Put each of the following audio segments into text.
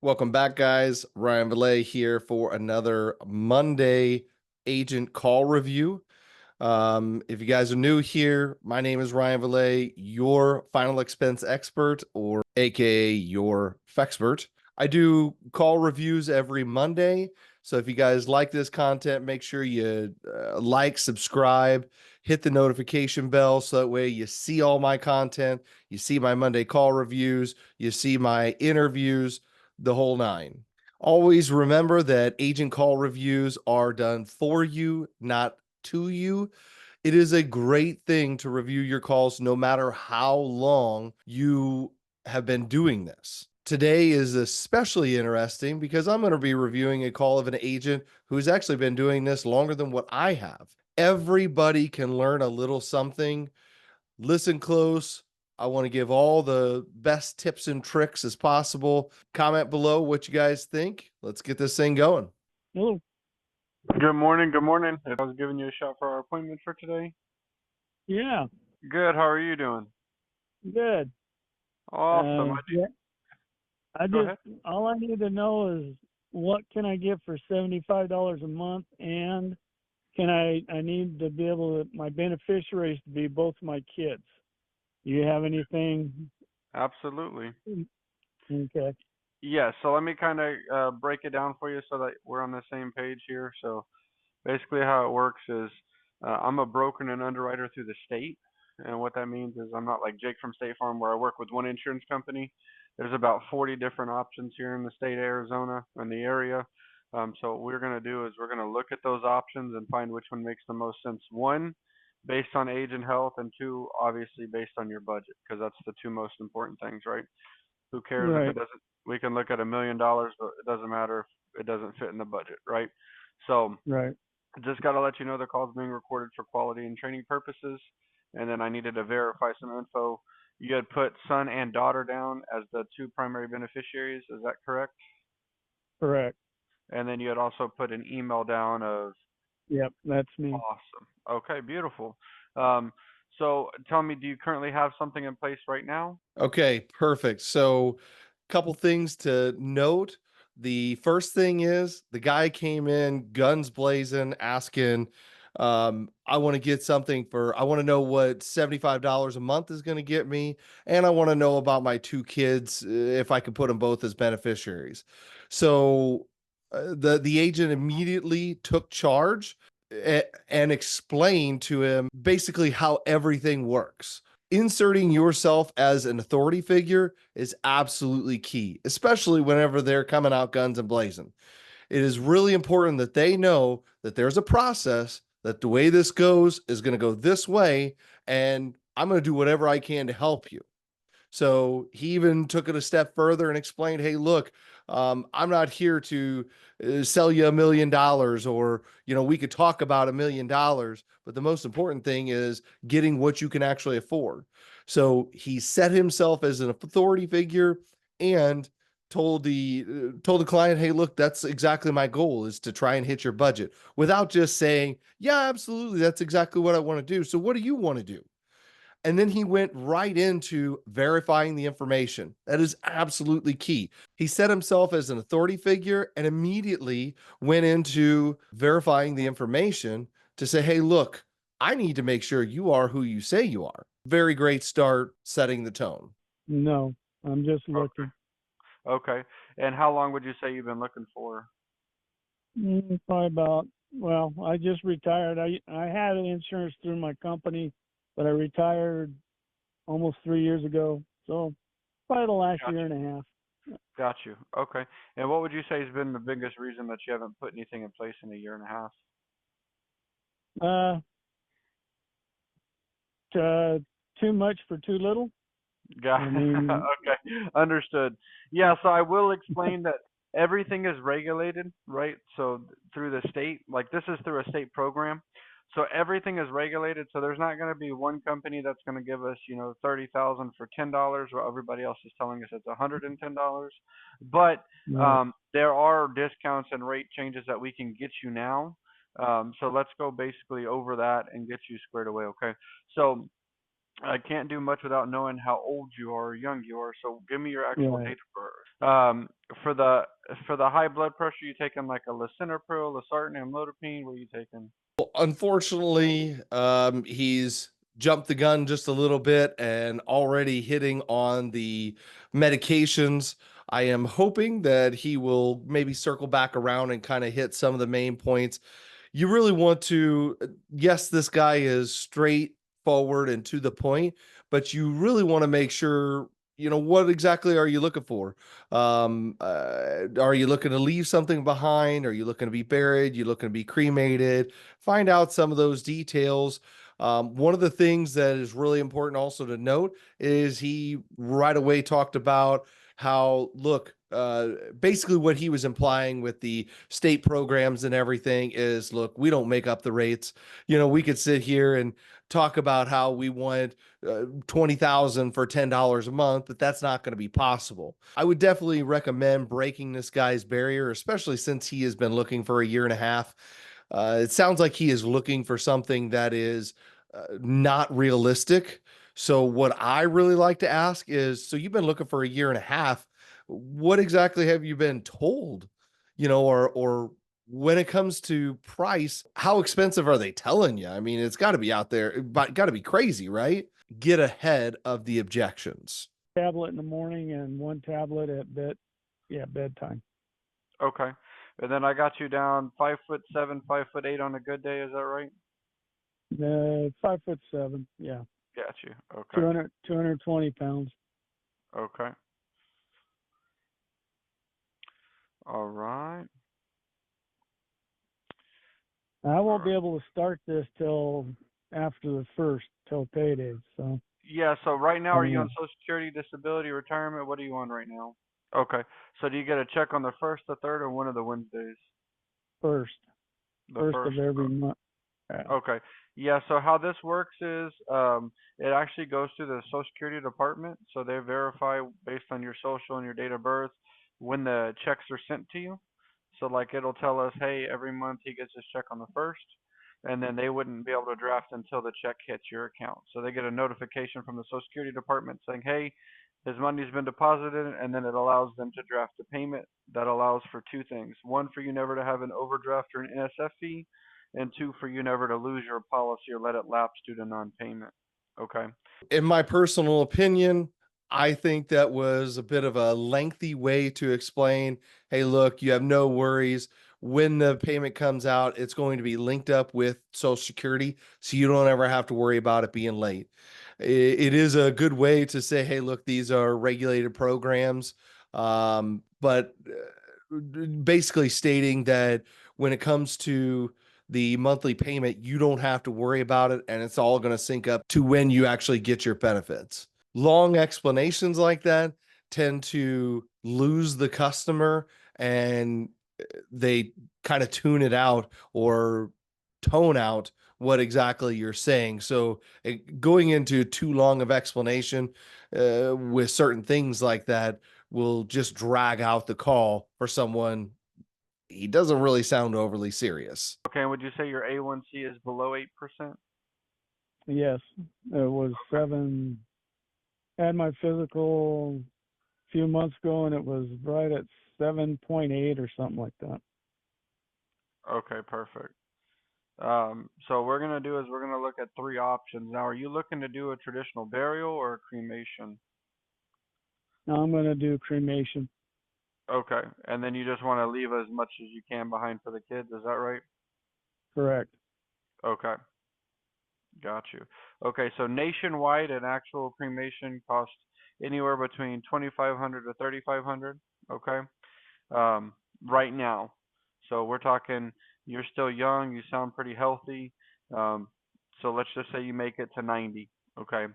Welcome back, guys. Ryan Valet here for another Monday agent call review. If you guys are new here, my name is Ryan Valet, your final expense expert, or AKA your Fexpert. I do call reviews every Monday. So if you guys like this content, make sure you like, subscribe, hit the notification bell so that way you see all my content, you see my Monday call reviews, you see my interviews, the whole nine. Always remember that agent call reviews are done for you, not to you. It is a great thing to review your calls no matter how long you have been doing this. Today is especially interesting because I'm going to be reviewing a call of an agent who's actually been doing this longer than what I have. Everybody can learn a little something. Listen close. I want to give all the best tips and tricks as possible. Comment below what you guys think. Let's get this thing going. Hello. Good morning. Good morning. I was giving you a shot for our appointment for today. Yeah, Good. How are you doing? good. Awesome. Yeah, I Go just ahead. all I need to know is what can I get for $75 a month, and I need to be able to my beneficiaries to be both my kids. Do you have anything? Absolutely. Okay. Yeah. So let me kind of break it down for you so that we're on the same page here. So basically, how it works is I'm a broker and underwriter through the state. And what that means is I'm not like Jake from State Farm where I work with one insurance company. There's about 40 different options here in the state of Arizona and the area. So what we're going to do is we're going to look at those options and find which one makes the most sense. One, based on age and health, and two, obviously based on your budget, because that's the two most important things, right? Who cares if it Right. doesn't? We can look at $1 million, but it doesn't matter if it doesn't fit in the budget, right? So Right. just got to let you know the call's being recorded for quality and training purposes. And then I needed to verify some info. You had put son and daughter down as the two primary beneficiaries. Is that correct? Correct. And then you had also put an email down of Yep, that's me. awesome. Okay, beautiful. Um, so tell me, do you currently have something in place right now? Okay, perfect. So, couple things to note. The first thing is the guy came in guns blazing, asking, I want to get something for, I want to know what $75 a month is going to get me. And I want to know about my two kids, if I could put them both as beneficiaries. So, the agent immediately took charge and explained to him basically how everything works. Inserting yourself as an authority figure is absolutely key, especially whenever they're coming out guns and blazing. It is really important that they know that there's a process, that the way this goes is going to go this way, and I'm going to do whatever I can to help you. So he even took it a step further and explained, hey, look, I'm not here to sell you $1 million, or, we could talk about $1 million, but the most important thing is getting what you can actually afford. So he set himself as an authority figure and told the client, hey, look, that's exactly my goal, is to try and hit your budget, without just saying, yeah, absolutely, that's exactly what I want to do. So what do you want to do? And then he went right into verifying the information. That is absolutely key. He set himself as an authority figure and immediately went into verifying the information to say, hey, look, I need to make sure you are who you say you are. Very great start setting the tone. No, I'm just looking. Okay. And how long would you say you've been looking for? Probably about. Well, I just retired. I had insurance through my company, but I retired almost 3 years ago. So probably the last Got year you. and a half. Got you. Okay. And what would you say has been the biggest reason that you haven't put anything in place in a year and a half? Uh, uh, Too much for too little. Got I mean, okay. Understood. Yeah, so I will explain that everything is regulated, right? So through the state, like this is through a state program. So everything is regulated. So there's not going to be one company that's going to give us, 30,000 for $10, while everybody else is telling us it's $110. But right. there are discounts and rate changes that we can get you now. So let's go basically over that and get you squared away, okay? So I can't do much without knowing how old you are or young you are. So give me your actual date Right. of birth. for the high blood pressure, you taking like a lisinopril, losartan, amlodipine? What are you taking? Unfortunately, he's jumped the gun just a little bit and already hitting on the medications. I am hoping that he will maybe circle back around and kind of hit some of the main points. You really want to, yes, this guy is straightforward and to the point, but you really want to make sure, what exactly are you looking for? Are you looking to leave something behind? Are you looking to be buried? You looking to be cremated? Find out some of those details. One of the things that is really important also to note is he right away talked about how, look, basically what he was implying with the state programs and everything is, look, we don't make up the rates. We could sit here and talk about how we want 20,000 for $10 a month, but that's not going to be possible. I would definitely recommend breaking this guy's barrier, especially since he has been looking for a year and a half. It sounds like he is looking for something that is not realistic. So what I really like to ask is, so you've been looking for a year and a half. What exactly have you been told? Or when it comes to price, how expensive are they telling you? I mean, it's got to be out there, but got to be crazy, right? Get ahead of the objections. Tablet in the morning and one tablet at bedtime. Okay. And then I got you down 5'7", 5'8" on a good day. Is that right? 5'7", yeah. Got you. Okay. 220 pounds. Okay. All right. I won't be able to start this till after the first, till payday. So Yeah. So right now, are you on um, Social Security, disability, retirement? What are you on right now? Okay. So do you get a check on the first, the third, or one of the Wednesdays? first The first first. of every month. Okay. Yeah, so how this works is it actually goes to the Social Security Department. So they verify based on your social and your date of birth when the checks are sent to you. So like it'll tell us, hey, every month he gets his check on the first, and then they wouldn't be able to draft until the check hits your account. So they get a notification from the Social Security Department saying, hey, his money's been deposited, and then it allows them to draft a payment that allows for two things. One, for you never to have an overdraft or an NSF fee, and two, for you never to lose your policy or let it lapse due to non-payment. Okay. In my personal opinion, I think that was a bit of a lengthy way to explain, hey, look, you have no worries. When the payment comes out, it's going to be linked up with Social Security, so you don't ever have to worry about it being late. It is a good way to say, hey, look, these are regulated programs. But basically stating that when it comes to the monthly payment, you don't have to worry about it, and it's all going to sync up to when you actually get your benefits. Long explanations like that tend to lose the customer, and they kind of tune it out or tone out what exactly you're saying. So going into too long of explanation with certain things like that will just drag out the call for someone. He doesn't really sound overly serious. Okay, and would you say your A1C is below 8%? Yes, it was 7. I had my physical a few months ago, and it was right at 7.8 or something like that. Okay, perfect. So what we're gonna do is we're gonna look at three options. Now, are you looking to do a traditional burial or a cremation? Now I'm going to do cremation. Okay, and then you just want to leave as much as you can behind for the kids, is that right? Correct. Okay, got you. Okay, so nationwide, an actual cremation costs anywhere between 2,500 to 3,500. Okay, um, right now. So we're talking, you're still young, you sound pretty healthy. Um, so let's just say you make it to 90. Okay,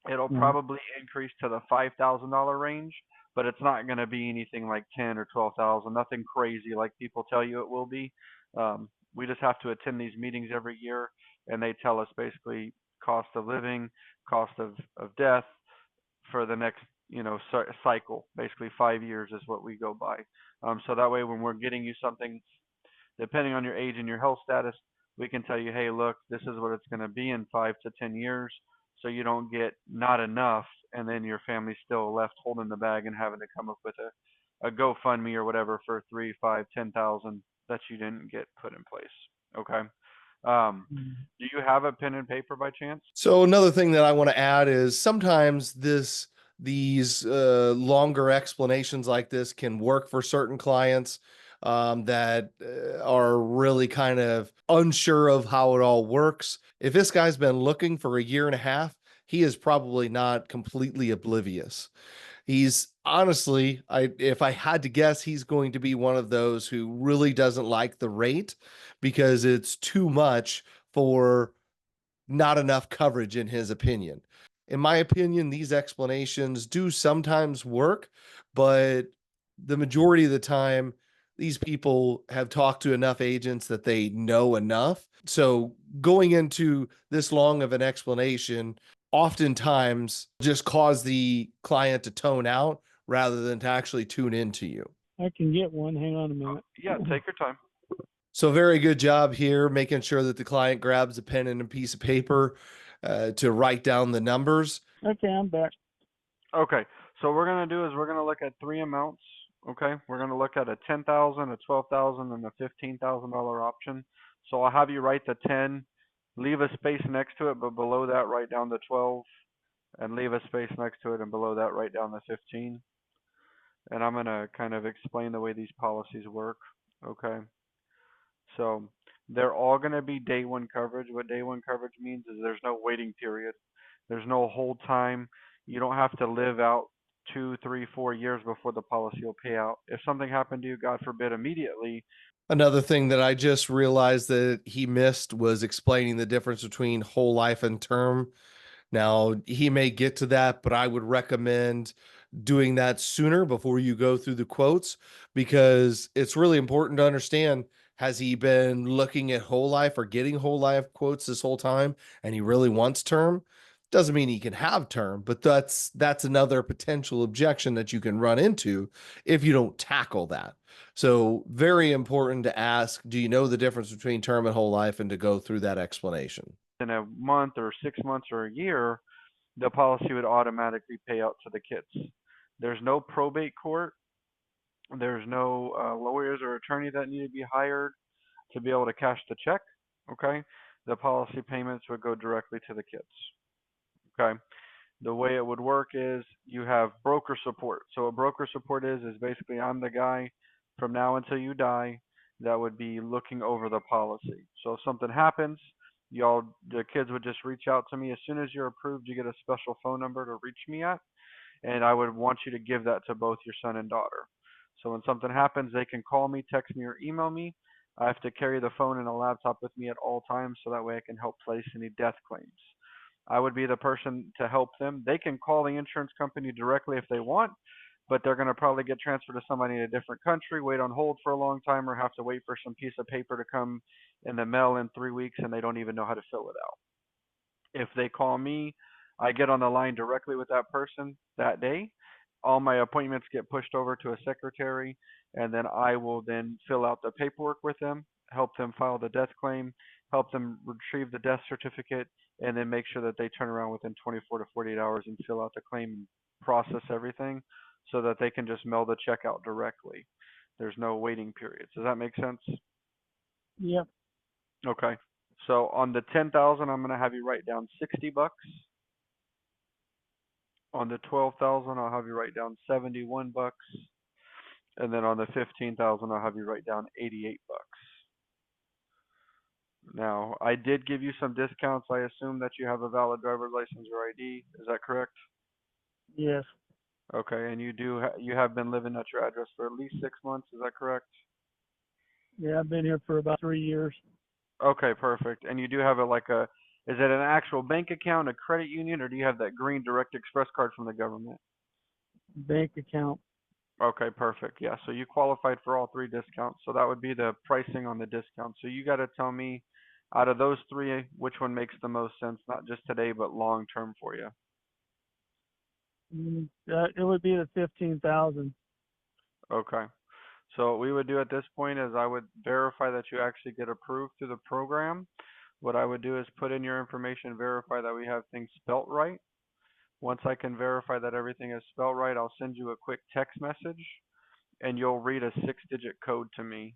it'll Right. probably increase to the $5,000 range, but it's not going to be anything like 10 or 12,000. Nothing crazy like people tell you it will be. We just have to attend these meetings every year, and they tell us basically cost of living, cost of death for the next cycle. Basically 5 years is what we go by. So that way, when we're getting you something, depending on your age and your health status, we can tell you, hey, look, this is what it's going to be in 5 to 10 years, so you don't get not enough, and then your family's still left holding the bag and having to come up with a GoFundMe or whatever for 3, 5, 10,000 that you didn't get put in place. Okay. Um, Mm. do you have a pen and paper by chance? So another thing that I want to add is sometimes these longer explanations like this can work for certain clients that are really kind of unsure of how it all works. If this guy's been looking for a year and a half, he is probably not completely oblivious. He's honestly, if I had to guess, he's going to be one of those who really doesn't like the rate because it's too much for not enough coverage in his opinion. In my opinion, these explanations do sometimes work, but the majority of the time, these people have talked to enough agents that they know enough. So going into this long of an explanation oftentimes just cause the client to tone out rather than to actually tune into you. I can get one. Hang on a minute. Yeah, take your time. So very good job here, making sure that the client grabs a pen and a piece of paper to write down the numbers. Okay, I'm back. Okay, so what we're gonna do is we're gonna look at three amounts. Okay, we're gonna look at a 10,000, a 12,000, and a $15,000 option. So I'll have you write the 10, leave a space next to it, but below that write down the 12, and leave a space next to it, and below that write down the 15. And I'm gonna kind of explain the way these policies work. Okay, so they're all gonna be day one coverage. What day one coverage means is there's no waiting period. There's no hold time. You don't have to live out 2, 3, 4 years before the policy will pay out. If something happened to you, God forbid, immediately. Another thing that I just realized that he missed was explaining the difference between whole life and term. Now, he may get to that, but I would recommend doing that sooner before you go through the quotes because it's really important to understand, has he been looking at whole life or getting whole life quotes this whole time and he really wants term? Doesn't mean he can have term, but that's another potential objection that you can run into if you don't tackle that. So, very important to ask, do you know the difference between term and whole life, and to go through that explanation. In a month or 6 months or a year, the policy would automatically pay out to the kids. There's no probate court. There's no lawyers or attorney that need to be hired to be able to cash the check. Okay, the policy payments would go directly to the kids. Okay, the way it would work is you have broker support. So what broker support is basically I'm the guy from now until you die that would be looking over the policy. So if something happens, the kids would just reach out to me. As soon as you're approved, you get a special phone number to reach me at, and I would want you to give that to both your son and daughter. So when something happens, they can call me, text me, or email me. I have to carry the phone and a laptop with me at all times so that way I can help place any death claims. I would be the person to help them. They can call the insurance company directly if they want, but they're going to probably get transferred to somebody in a different country, wait on hold for a long time, or have to wait for some piece of paper to come in the mail in 3 weeks and they don't even know how to fill it out. If they call me, I get on the line directly with that person that day. All my appointments get pushed over to a secretary, and then I will then fill out the paperwork with them, help them file the death claim, help them retrieve the death certificate, and then make sure that they turn around within 24 to 48 hours and fill out the claim and process everything so that they can just mail the check out directly. There's no waiting periods. Does that make sense? Yep. Okay. So on the 10,000, I'm gonna have you write down $60. On the 12,000, I'll have you write down $71, and then on the 15,000, I'll have you write down $88. Now, I did give you some discounts. I assume that you have a valid driver's license or ID. Is that correct? Yes. Okay, and you have been living at your address for at least 6 months. Is that correct? Yeah, I've been here for about 3 years. Okay, perfect. And you do have is it an actual bank account, a credit union, or do you have that green Direct Express card from the government? Bank account. Okay, perfect. Yeah, so you qualified for all three discounts. So that would be the pricing on the discount. So you got to tell me, out of those three, which one makes the most sense, not just today, but long term for you. It would be the 15,000. Okay. So what we would do at this point is I would verify that you actually get approved through the program. What I would do is put in your information, verify that we have things spelt right. Once I can verify that everything is spelled right, I'll send you a quick text message. and you'll read a 6-digit code to me.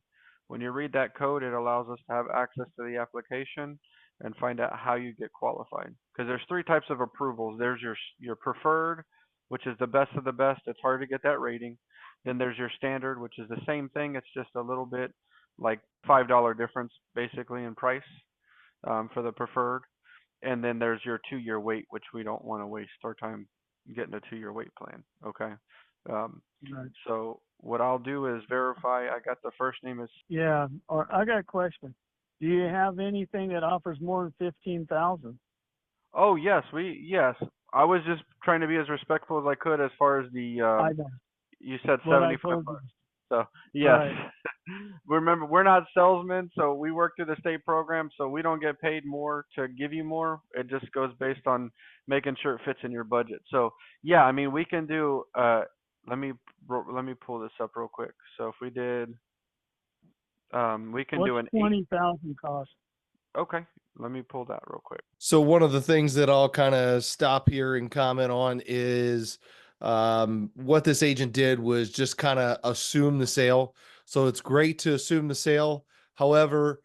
When you read that code, it allows us to have access to the application and find out how you get qualified. Because there's 3 types of approvals. There's your preferred, which is the best of the best. It's hard to get that rating. Then there's your standard, which is the same thing. It's just a little bit like $5 difference basically in price for the preferred. And then there's your 2-year wait, which we don't want to waste our time getting a 2-year wait plan. Okay. Um, Right. so what I'll do is verify. I got the first name is. Yeah. Or I got a question. Do you have anything that offers more than 15,000? Oh yes, yes. I was just trying to be as respectful as I could as far as the. I know You said what I 75 told you. bucks. So yes. Right. Remember, we're not salesmen, so we work through the state program, so we don't get paid more to give you more. It just goes based on making sure it fits in your budget. So yeah, I mean, we can do. Let me pull this up real quick. So if we did, we can do What's an 8. 20,000 cost? Okay, let me pull that real quick. So one of the things that I'll kind of stop here and comment on is what this agent did was just kind of assume the sale. So it's great to assume the sale. However,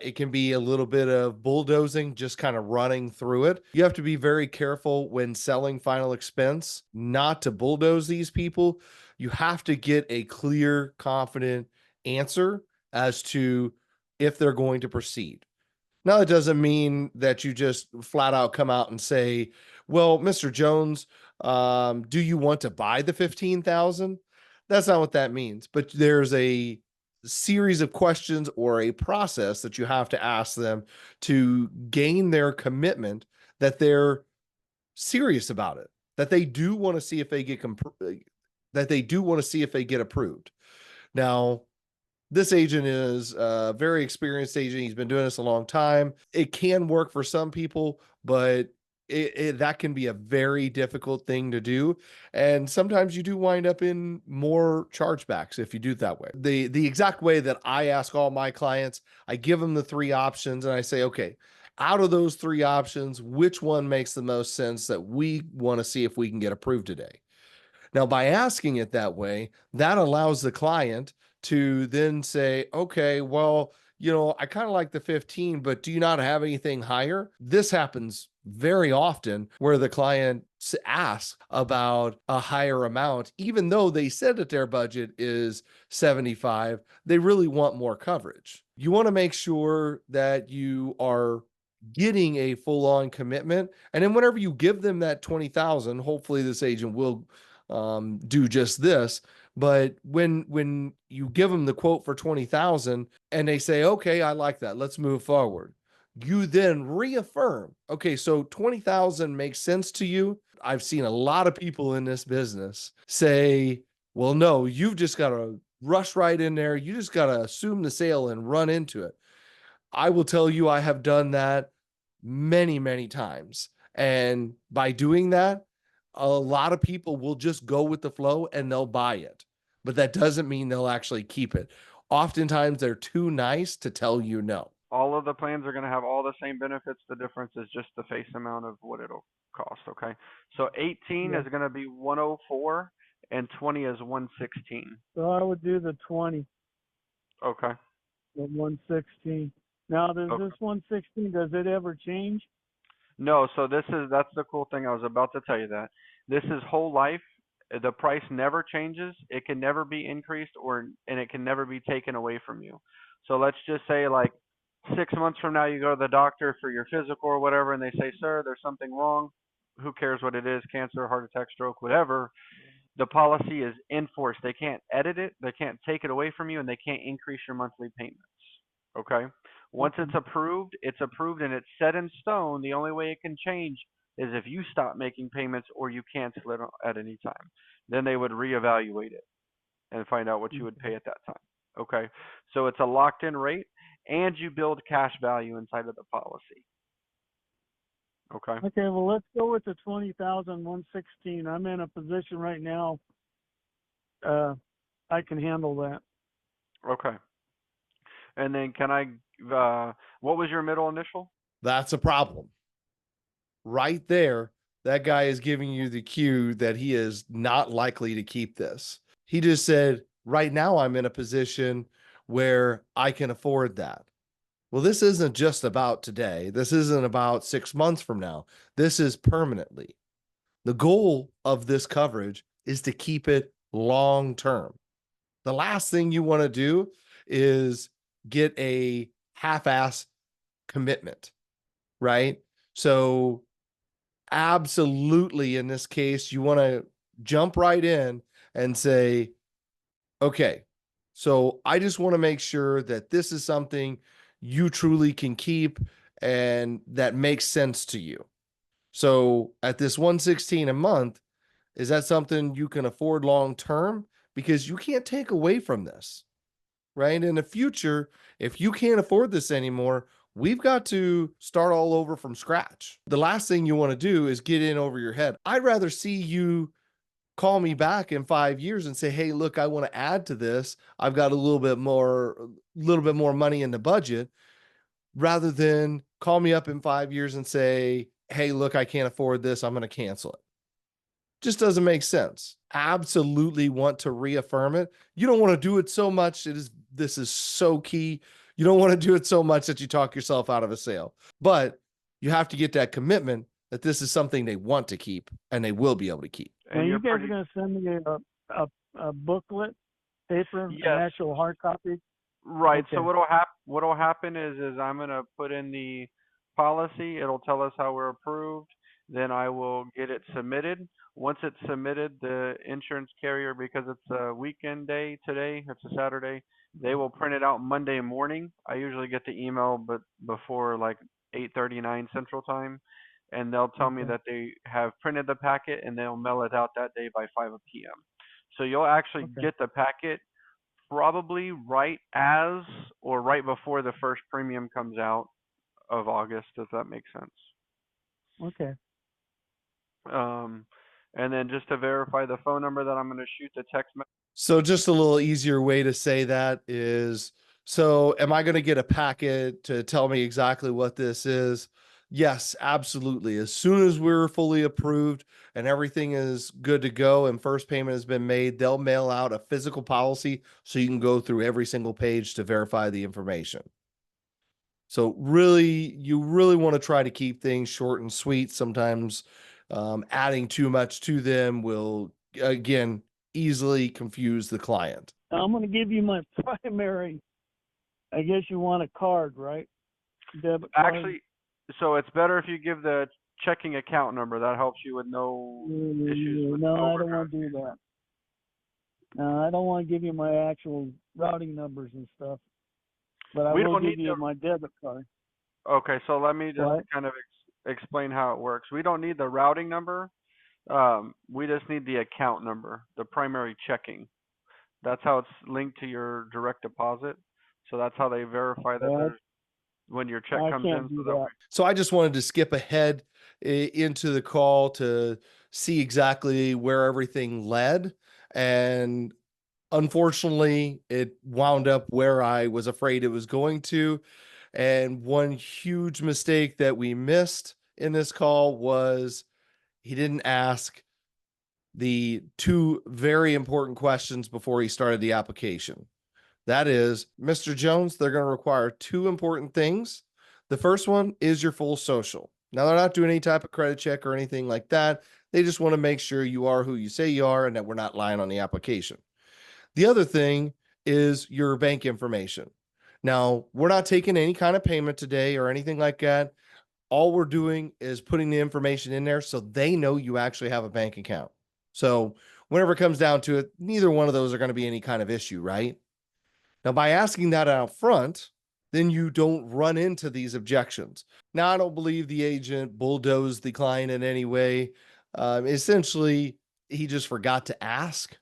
it can be a little bit of bulldozing, just kind of running through it. You have to be very careful when selling final expense, not to bulldoze these people. You have to get a clear, confident answer as to if they're going to proceed. Now, it doesn't mean that you just flat out come out and say, well, Mr. Jones, do you want to buy the 15,000? That's not what that means, but there's a series of questions or a process that you have to ask them to gain their commitment that they're serious about it, that they do want to see if they get that they do want to see if they get approved. Now, this agent is a very experienced agent. He's been doing this a long time. It can work for some people, but that can be a very difficult thing to do. And sometimes you do wind up in more chargebacks if you do it that way. The exact way that I ask all my clients, I give them the 3 options and I say, okay, out of those 3 options, which one makes the most sense that we want to see if we can get approved today? Now, by asking it that way, that allows the client to then say, okay, well, I kind of like the 15, but do you not have anything higher? This happens very often where the client asks about a higher amount, even though they said that their budget is 75, they really want more coverage. You want to make sure that you are getting a full-on commitment. And then whenever you give them that 20,000, hopefully this agent will do just this. But when you give them the quote for 20,000 and they say, okay, I like that, let's move forward. You then reaffirm, okay, so 20,000 makes sense to you. I've seen a lot of people in this business say, well, no, you've just got to rush right in there. You just got to assume the sale and run into it. I will tell you, I have done that many, many times. And by doing that, a lot of people will just go with the flow and they'll buy it. But that doesn't mean they'll actually keep it. Oftentimes they're too nice to tell you no. All of the plans are going to have all the same benefits. The difference is just the face amount of what it'll cost. Okay. So 18 Yeah. is going to be 104 and 20 is 116. So I would do the 20, Okay. the 116. Now, does Okay. this 116, does it ever change? No, so that's the cool thing. I was about to tell you that. This is whole life. The price never changes. It can never be increased and it can never be taken away from you. So let's just say like 6 months from now you go to the doctor for your physical or whatever and they say, "Sir, there's something wrong." Who cares what it is? Cancer, heart attack, stroke, whatever. The policy is enforced. They can't edit it, they can't take it away from you, and they can't increase your monthly payments. Okay? Once it's approved and it's set in stone. The only way it can change is if you stop making payments or you cancel it at any time. Then they would reevaluate it and find out what you would pay at that time. Okay? So it's a locked in rate and you build cash value inside of the policy. Okay? Okay, well, let's go with the 20,116. I'm in a position right now, I can handle that. Okay. And then what was your middle initial? That's a problem. Right there, that guy is giving you the cue that he is not likely to keep this. He just said, right now I'm in a position where I can afford that. Well, this isn't just about today. This isn't about 6 months from now. This is permanently. The goal of this coverage is to keep it long term. The last thing you want to do is get a half-ass commitment, right? So absolutely, in this case, you want to jump right in and say, okay, so I just want to make sure that this is something you truly can keep and that makes sense to you. So at this 116 a month, is that something you can afford long term? Because you can't take away from this, right? In the future, if you can't afford this anymore, we've got to start all over from scratch. The last thing you want to do is get in over your head. I'd rather see you call me back in 5 years and say, hey, look, I want to add to this. I've got a little bit more money in the budget, rather than call me up in 5 years and say, hey, look, I can't afford this. I'm going to cancel it. Just doesn't make sense. Absolutely want to reaffirm it. You don't want to do it so much. This is so key. You don't want to do it so much that you talk yourself out of a sale, but you have to get that commitment that this is something they want to keep and they will be able to keep. Now, And you you're guys pretty, are going to send me a booklet, paper, an yes. actual hard copy? Right. So Okay. what'll happen is I'm gonna put in the policy. It'll tell us how we're approved. Then I will get it submitted. Once it's submitted, the insurance carrier, because it's a weekend day today, it's a Saturday, they will print it out Monday morning. I usually get the email but before like 8:39 Central Time, and they'll tell me Okay. that they have printed the packet and they'll mail it out that day by 5 p.m. So you'll actually Okay. get the packet probably right as or right before the first premium comes out of August, if that makes sense. Okay. Um, and then just to verify the phone number that I'm going to shoot the text message. So just a little easier way to say that is, so am I going to get a packet to tell me exactly what this is? Yes, absolutely. As soon as we're fully approved and everything is good to go and first payment has been made, they'll mail out a physical policy so you can go through every single page to verify the information. So really, you really want to try to keep things short and sweet. Sometimes adding too much to them will, again, easily confuse the client. Now, I'm going to give you my primary. I guess you want a card, right? Debit card. Actually, so it's better if you give the checking account number. That helps you with no issues with No, I don't overdraft. want to do that. No, I don't want to give you my actual routing numbers and stuff, but I We will don't give need you the. my debit card. Okay, so let me just What? kind of explain how it works. We don't need the routing number. We just need the account number, the primary checking. That's how it's linked to your direct deposit. So that's how they verify that Well, there's when your check I comes can't in. do So that that. way. So I just wanted to skip ahead into the call to see exactly where everything led. And unfortunately, it wound up where I was afraid it was going to. And one huge mistake that we missed in this call was he didn't ask the two very important questions before he started the application. That is, Mr. Jones, they're going to require two important things. The first one is your full social. Now, they're not doing any type of credit check or anything like that. They just want to make sure you are who you say you are and that we're not lying on the application. The other thing is your bank information. Now, we're not taking any kind of payment today or anything like that. All we're doing is putting the information in there so they know you actually have a bank account. So whenever it comes down to it, neither one of those are going to be any kind of issue, right? Now, by asking that out front, then you don't run into these objections. Now, I don't believe the agent bulldozed the client in any way. Essentially, he just forgot to ask.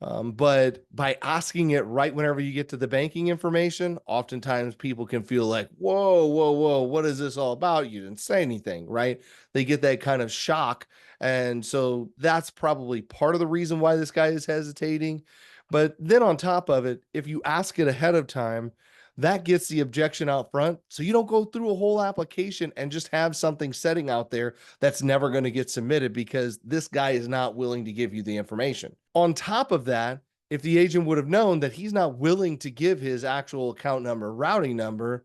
But by asking it right whenever you get to the banking information, oftentimes people can feel like, whoa, whoa, whoa, what is this all about? You didn't say anything, right? They get that kind of shock. And so that's probably part of the reason why this guy is hesitating. But then on top of it, if you ask it ahead of time, that gets the objection out front. So you don't go through a whole application and just have something setting out there that's never going to get submitted because this guy is not willing to give you the information. On top of that, If the agent would have known that he's not willing to give his actual account number, routing number,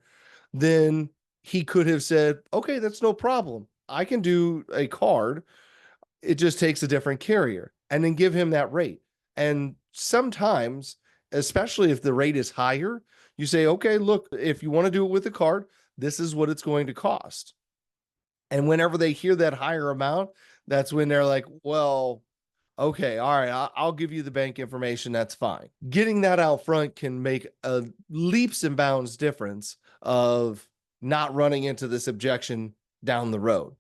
then he could have said, okay, that's no problem. I can do a card. It just takes a different carrier, and then give him that rate. And sometimes, especially if the rate is higher, you say, okay, look, if you want to do it with a card, this is what it's going to cost. And whenever they hear that higher amount, that's when they're like, well, okay, all right, I'll give you the bank information. That's fine. Getting that out front can make a leaps and bounds difference of not running into this objection down the road.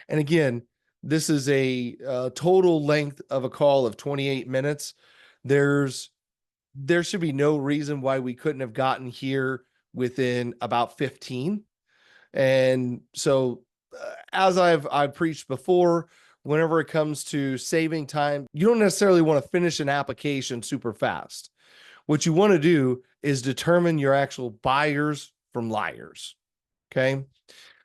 And again, this is a total length of a call of 28 minutes. There should be no reason why we couldn't have gotten here within about 15. And so, as I've preached before, whenever it comes to saving time, you don't necessarily want to finish an application super fast. What you want to do is determine your actual buyers from liars. Okay.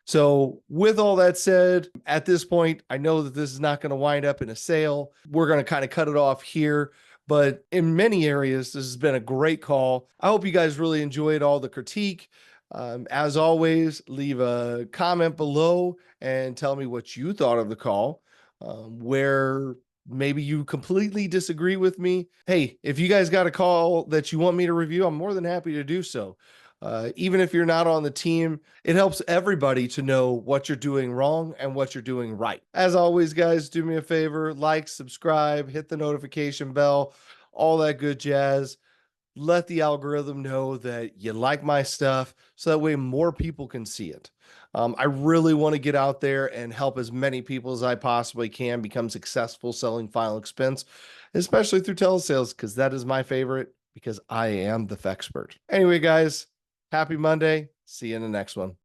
So, with all that said, at this point, I know that this is not going to wind up in a sale. We're going to kind of cut it off here. But in many areas, this has been a great call. I hope you guys really enjoyed all the critique. As always, leave a comment below and tell me what you thought of the call, where maybe you completely disagree with me. Hey, if you guys got a call that you want me to review, I'm more than happy to do so. Even if you're not on the team, it helps everybody to know what you're doing wrong and what you're doing right. As always, guys, do me a favor, like, subscribe, hit the notification bell, all that good jazz. Let the algorithm know that you like my stuff so that way more people can see it. I really want to get out there and help as many people as I possibly can become successful selling final expense, especially through telesales, because that is my favorite, because I am the Fexpert. Anyway, guys, happy Monday. See you in the next one.